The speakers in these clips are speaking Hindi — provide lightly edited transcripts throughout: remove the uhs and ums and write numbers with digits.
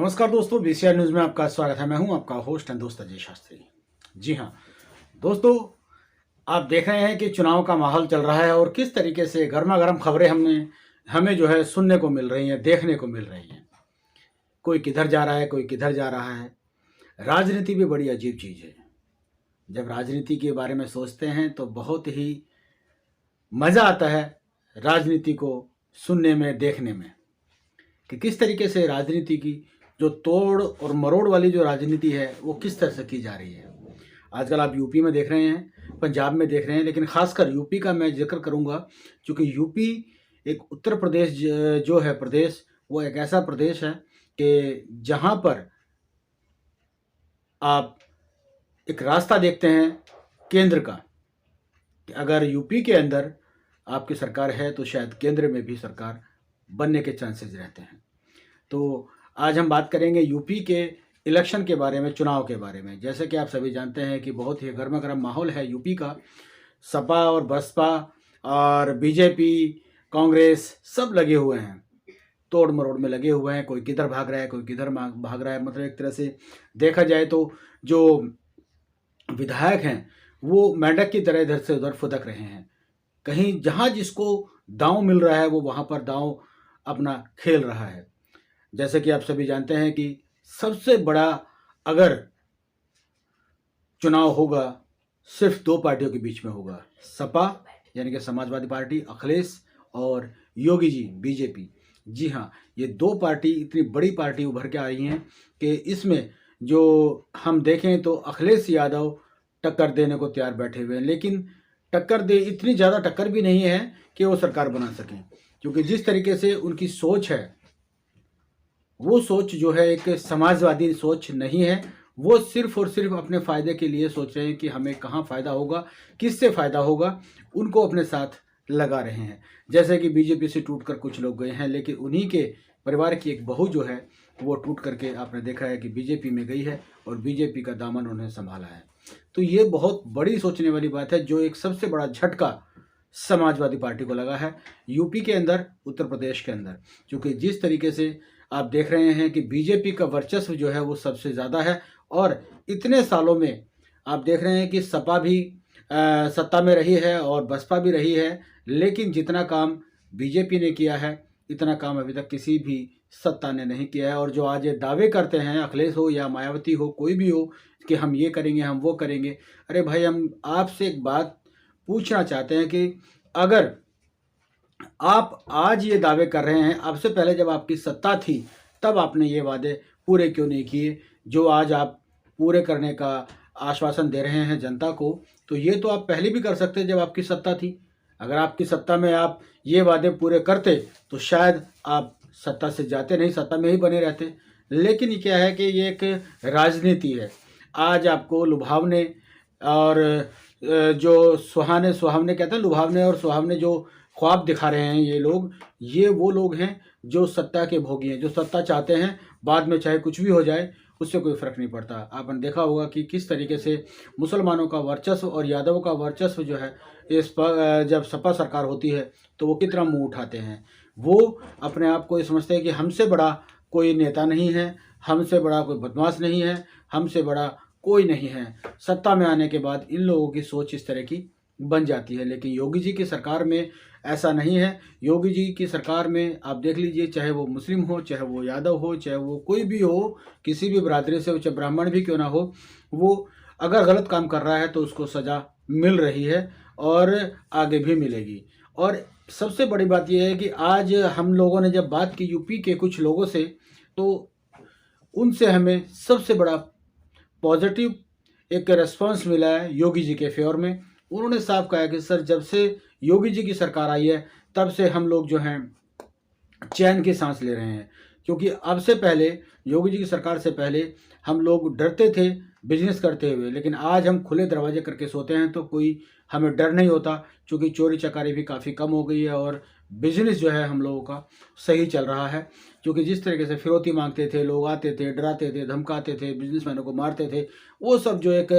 नमस्कार दोस्तों, बीसीआर न्यूज़ में आपका स्वागत है। मैं हूं आपका होस्ट एंड दोस्त अजय शास्त्री। जी हां दोस्तों, आप देख रहे हैं कि चुनाव का माहौल चल रहा है और किस तरीके से गर्मा गर्म खबरें हमें जो है सुनने को मिल रही हैं, देखने को मिल रही हैं। कोई किधर जा रहा है, कोई किधर जा रहा है। राजनीति भी बड़ी अजीब चीज़ है। जब राजनीति के बारे में सोचते हैं तो बहुत ही मज़ा आता है राजनीति को सुनने में, देखने में, कि किस तरीके से राजनीति की जो तोड़ और मरोड़ वाली जो राजनीति है वो किस तरह से की जा रही है। आजकल आप यूपी में देख रहे हैं, पंजाब में देख रहे हैं, लेकिन खासकर यूपी का मैं जिक्र करूंगा क्योंकि यूपी एक उत्तर प्रदेश जो है प्रदेश, वो एक ऐसा प्रदेश है कि जहां पर आप एक रास्ता देखते हैं केंद्र का, कि अगर यूपी के अंदर आपकी सरकार है तो शायद केंद्र में भी सरकार बनने के चांसेस रहते हैं। तो आज हम बात करेंगे यूपी के इलेक्शन के बारे में, चुनाव के बारे में। जैसे कि आप सभी जानते हैं कि बहुत ही गर्मा गर्म माहौल है यूपी का। सपा और बसपा और बीजेपी, कांग्रेस सब लगे हुए हैं, तोड़ मरोड़ में लगे हुए हैं। कोई किधर भाग रहा है, कोई किधर भाग रहा है। मतलब एक तरह से देखा जाए तो जो विधायक हैं वो मेंढक की तरह इधर से उधर फुदक रहे हैं। कहीं जहाँ जिसको दांव मिल रहा है वो वहाँ पर दांव अपना खेल रहा है। जैसे कि आप सभी जानते हैं कि सबसे बड़ा अगर चुनाव होगा सिर्फ दो पार्टियों के बीच में होगा, सपा यानी कि समाजवादी पार्टी, अखिलेश, और योगी जी बीजेपी। जी हाँ, ये दो पार्टी इतनी बड़ी पार्टी उभर के आई हैं कि इसमें जो हम देखें तो अखिलेश यादव टक्कर देने को तैयार बैठे हुए हैं, लेकिन टक्कर दे इतनी ज़्यादा टक्कर भी नहीं है कि वो सरकार बना सकें, क्योंकि जिस तरीके से उनकी सोच है वो सोच जो है एक समाजवादी सोच नहीं है। वो सिर्फ और सिर्फ अपने फ़ायदे के लिए सोच रहे हैं कि हमें कहाँ फ़ायदा होगा, किससे फ़ायदा होगा, उनको अपने साथ लगा रहे हैं। जैसे कि बीजेपी से टूटकर कुछ लोग गए हैं, लेकिन उन्हीं के परिवार की एक बहू जो है वो टूट करके आपने देखा है कि बीजेपी में गई है और बीजेपी का दामन उन्हें संभाला है। तो ये बहुत बड़ी सोचने वाली बात है, जो एक सबसे बड़ा झटका समाजवादी पार्टी को लगा है यूपी के अंदर, उत्तर प्रदेश के अंदर। क्योंकि जिस तरीके से आप देख रहे हैं कि बीजेपी का वर्चस्व जो है वो सबसे ज़्यादा है, और इतने सालों में आप देख रहे हैं कि सपा भी सत्ता में रही है और बसपा भी रही है, लेकिन जितना काम बीजेपी ने किया है इतना काम अभी तक किसी भी सत्ता ने नहीं किया है। और जो आज ये दावे करते हैं, अखिलेश हो या मायावती हो, कोई भी हो, कि हम ये करेंगे, हम वो करेंगे। अरे भाई, हम आपसे एक बात पूछना चाहते हैं कि अगर आप आज ये दावे कर रहे हैं, आपसे पहले जब आपकी सत्ता थी तब आपने ये वादे पूरे क्यों नहीं किए जो आज आप पूरे करने का आश्वासन दे रहे हैं जनता को? तो ये तो आप पहले भी कर सकते जब आपकी सत्ता थी। अगर आपकी सत्ता में आप ये वादे पूरे करते तो शायद आप सत्ता से जाते नहीं, सत्ता में ही बने रहते। लेकिन ये क्या है कि ये एक राजनीति है। आज आपको लुभावने और जो सुहावने कहते हैं, लुभावने और सुहावने जो ख्वाब दिखा रहे हैं ये वो लोग हैं जो सत्ता के भोगी हैं, जो सत्ता चाहते हैं। बाद में चाहे कुछ भी हो जाए उससे कोई फ़र्क नहीं पड़ता। आपने देखा होगा कि किस तरीके से मुसलमानों का वर्चस्व और यादवों का वर्चस्व जो है इस पर जब सपा सरकार होती है तो वो कितना मुंह उठाते हैं। वो अपने आप को ये समझते हैं कि हमसे बड़ा कोई नेता नहीं है, हमसे बड़ा कोई बदमाश नहीं है, हमसे बड़ा कोई नहीं है। सत्ता में आने के बाद इन लोगों की सोच इस तरह की बन जाती है। लेकिन योगी जी की सरकार में ऐसा नहीं है। योगी जी की सरकार में आप देख लीजिए, चाहे वो मुस्लिम हो, चाहे वो यादव हो, चाहे वो कोई भी हो, किसी भी बरादरी से हो, चाहे ब्राह्मण भी क्यों ना हो, वो अगर गलत काम कर रहा है तो उसको सज़ा मिल रही है और आगे भी मिलेगी। और सबसे बड़ी बात यह है कि आज हम लोगों ने जब बात की यूपी के कुछ लोगों से, तो उनसे हमें सबसे बड़ा पॉजिटिव एक रिस्पॉन्स मिला है योगी जी के फेवर में। उन्होंने साफ कहा कि सर, जब से योगी जी की सरकार आई है तब से हम लोग जो हैं चैन की सांस ले रहे हैं। क्योंकि अब से पहले, योगी जी की सरकार से पहले, हम लोग डरते थे बिजनेस करते हुए, लेकिन आज हम खुले दरवाजे करके सोते हैं तो कोई हमें डर नहीं होता। क्योंकि चोरी चकारी भी काफ़ी कम हो गई है और बिजनेस जो है हम लोगों का सही चल रहा है। क्योंकि जिस तरीके से फिरौती मांगते थे, लोग आते थे, डराते थे, धमकाते थे, बिजनेसमैनों को मारते थे, वो सब जो एक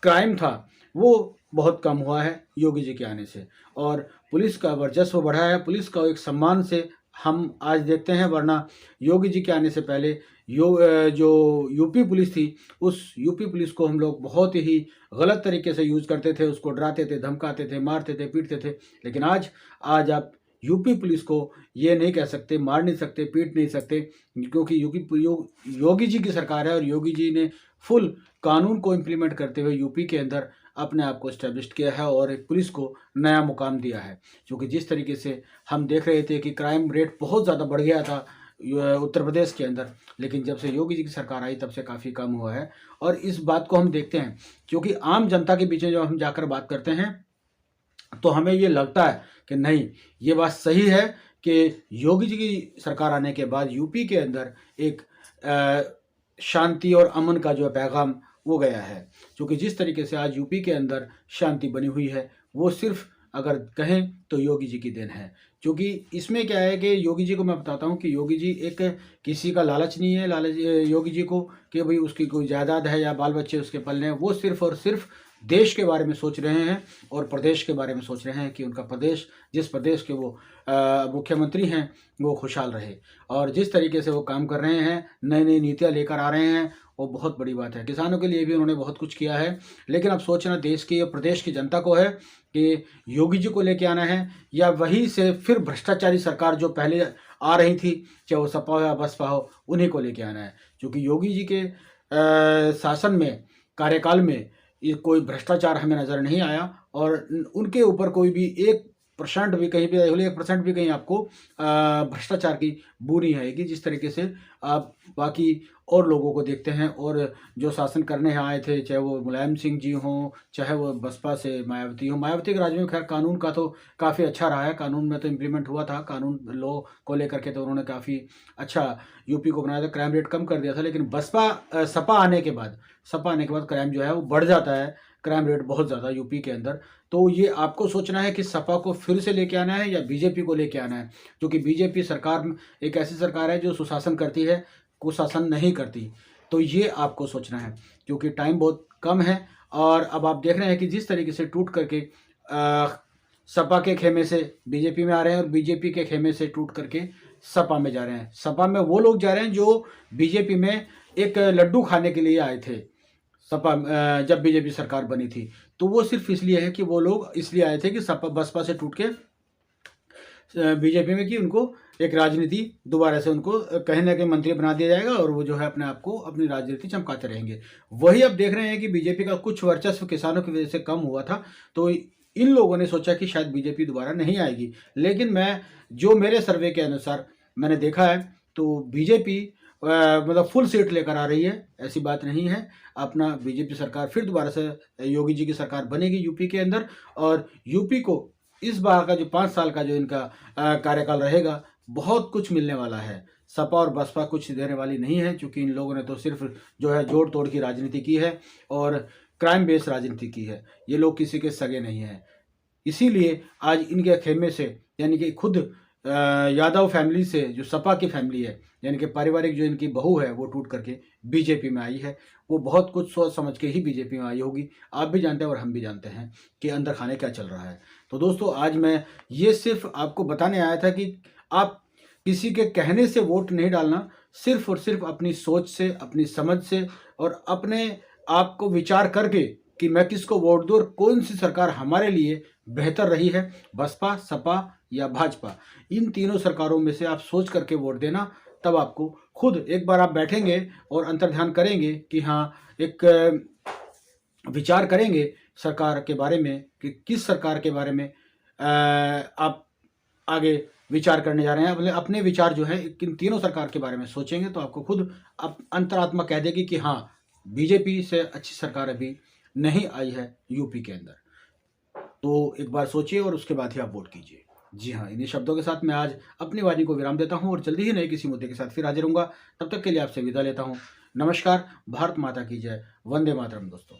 क्राइम था वो बहुत कम हुआ है योगी जी के आने से। और पुलिस का वर्चस्व बढ़ा है, पुलिस का एक सम्मान से हम आज देखते हैं, वरना योगी जी के आने से पहले जो यूपी पुलिस थी, उस यूपी पुलिस को हम लोग बहुत ही गलत तरीके से यूज़ करते थे, उसको डराते थे, धमकाते थे, मारते थे, पीटते थे। लेकिन आज आप यूपी पुलिस को ये नहीं कह सकते, मार नहीं सकते, पीट नहीं सकते, क्योंकि योगी जी की सरकार है और योगी जी ने फुल कानून को इम्प्लीमेंट करते हुए यूपी के अंदर अपने आप को इस्टेब्लिश किया है और एक पुलिस को नया मुकाम दिया है। क्योंकि जिस तरीके से हम देख रहे थे कि क्राइम रेट बहुत ज़्यादा बढ़ गया था उत्तर प्रदेश के अंदर, लेकिन जब से योगी जी की सरकार आई तब से काफ़ी कम हुआ है। और इस बात को हम देखते हैं, क्योंकि आम जनता के बीच में जब हम जाकर बात करते हैं तो हमें ये लगता है कि नहीं, ये बात सही है कि योगी जी की सरकार आने के बाद यूपी के अंदर एक शांति और अमन का जो पैगाम वो गया है। क्योंकि जिस तरीके से आज यूपी के अंदर शांति बनी हुई है, वो सिर्फ अगर कहें तो योगी जी की देन है। क्योंकि इसमें क्या है कि योगी जी को मैं बताता हूँ कि योगी जी एक किसी का लालच नहीं है, योगी जी को कि भाई उसकी कोई जायदाद है या बाल बच्चे उसके पल रहे हैं। वो सिर्फ और सिर्फ देश के बारे में सोच रहे हैं और प्रदेश के बारे में सोच रहे हैं कि उनका प्रदेश, जिस प्रदेश के वो मुख्यमंत्री हैं, वो खुशहाल रहे। और जिस तरीके से वो काम कर रहे हैं, नई नई नीतियाँ लेकर आ रहे हैं, वो बहुत बड़ी बात है। किसानों के लिए भी उन्होंने बहुत कुछ किया है। लेकिन अब सोचना देश की और प्रदेश की जनता को है कि योगी जी को लेके आना है या वहीं से फिर भ्रष्टाचारी सरकार जो पहले आ रही थी, चाहे वो सपा हो या बसपा हो, उन्हीं को लेके आना है। क्योंकि योगी जी के शासन में, कार्यकाल में ये कोई भ्रष्टाचार हमें नज़र नहीं आया और उनके ऊपर कोई भी 1% भी कहीं भी 1% भी कहीं आपको भ्रष्टाचार की बू नहीं आएगी। जिस तरीके से आप बाकी और लोगों को देखते हैं और जो शासन करने आए थे, चाहे वो मुलायम सिंह जी हों, चाहे वो बसपा से मायावती हो। मायावती के राज्य में खैर कानून का तो काफ़ी अच्छा रहा है, कानून में तो इम्प्लीमेंट हुआ था, कानून लॉ को लेकर के तो उन्होंने काफ़ी अच्छा यूपी को बनाया था, क्राइम रेट कम कर दिया था। लेकिन सपा आने के बाद क्राइम जो है वो बढ़ जाता है, क्राइम रेट बहुत ज़्यादा यूपी के अंदर। तो ये आपको सोचना है कि सपा को फिर से लेके आना है या बीजेपी को लेके आना है। क्योंकि बीजेपी सरकार एक ऐसी सरकार है जो सुशासन करती है, कुशासन नहीं करती। तो ये आपको सोचना है, क्योंकि टाइम बहुत कम है। और अब आप देख रहे हैं कि जिस तरीके से टूट करके सपा के खेमे से बीजेपी में आ रहे हैं और बीजेपी के खेमे से टूट करके सपा में जा रहे हैं। सपा में वो लोग जा रहे हैं जो बीजेपी में एक लड्डू खाने के लिए आए थे। सपा जब बीजेपी सरकार बनी थी तो वो सिर्फ इसलिए है कि वो लोग इसलिए आए थे कि सपा बसपा से टूट के बीजेपी में, कि उनको एक राजनीति दोबारा से उनको कहीं ना कहीं मंत्री बना दिया जाएगा और वो जो है अपने आप को अपनी राजनीति चमकाते रहेंगे। वही अब देख रहे हैं कि बीजेपी का कुछ वर्चस्व किसानों की वजह से कम हुआ था, तो इन लोगों ने सोचा कि शायद बीजेपी दोबारा नहीं आएगी। लेकिन जो मेरे सर्वे के अनुसार मैंने देखा है तो बीजेपी मतलब फुल सीट लेकर आ रही है, ऐसी बात नहीं है। अपना बीजेपी सरकार फिर दोबारा से योगी जी की सरकार बनेगी यूपी के अंदर और यूपी को इस बार का जो 5 साल का जो इनका कार्यकाल रहेगा, बहुत कुछ मिलने वाला है। सपा और बसपा कुछ देने वाली नहीं है, क्योंकि इन लोगों ने तो सिर्फ जो है जोड़ तोड़ की राजनीति की है और क्राइम बेस्ड राजनीति की है। ये लोग किसी के सगे नहीं हैं। इसीलिए आज इनके खेमे से, यानी कि खुद यादव फैमिली से, जो सपा की फैमिली है, यानी कि पारिवारिक जो इनकी बहू है, वो टूट करके बीजेपी में आई है। वो बहुत कुछ सोच समझ के ही बीजेपी में आई होगी। आप भी जानते हैं और हम भी जानते हैं कि अंदर खाने क्या चल रहा है। तो दोस्तों, आज मैं ये सिर्फ आपको बताने आया था कि आप किसी के कहने से वोट नहीं डालना, सिर्फ और सिर्फ अपनी सोच से, अपनी समझ से और अपने आप को विचार करके कि मैं किसको वोट दूँ और कौन सी सरकार हमारे लिए बेहतर रही है, बसपा, सपा या भाजपा। इन तीनों सरकारों में से आप सोच करके वोट देना। तब आपको खुद एक बार आप बैठेंगे और अंतर्ध्यान करेंगे कि हाँ, एक विचार करेंगे सरकार के बारे में कि किस सरकार के बारे में आप आगे विचार करने जा रहे हैं। अपने विचार जो है इन तीनों सरकार के बारे में सोचेंगे तो आपको खुद अंतरात्मा कह देगी कि हाँ, बीजेपी से अच्छी सरकार अभी नहीं आई है यूपी के अंदर। तो एक बार सोचिए और उसके बाद ही आप वोट कीजिए। जी हाँ, इन्हीं शब्दों के साथ मैं आज अपनी वाणी को विराम देता हूँ और जल्दी ही नए किसी मुद्दे के साथ फिर हाजिर होऊंगा। तब तक के लिए आपसे विदा लेता हूँ। नमस्कार। भारत माता की जय। वंदे मातरम दोस्तों।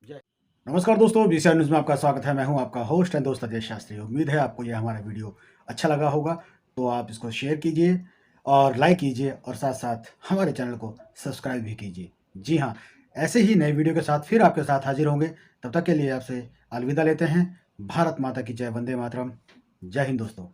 जय। नमस्कार दोस्तों, बीसीआर न्यूज़ में आपका स्वागत है। मैं हूँ आपका होस्ट एंड दोस्त अजय शास्त्री। उम्मीद है आपको यह हमारा वीडियो अच्छा लगा होगा, तो आप इसको शेयर कीजिए और लाइक कीजिए और साथ साथ हमारे चैनल को सब्सक्राइब भी कीजिए। जी हाँ, ऐसे ही नए वीडियो के साथ फिर आपके साथ हाजिर होंगे। तब तक के लिए आपसे अलविदा लेते हैं। भारत माता की जय। वंदे मातरम। जय हिंद दोस्तों।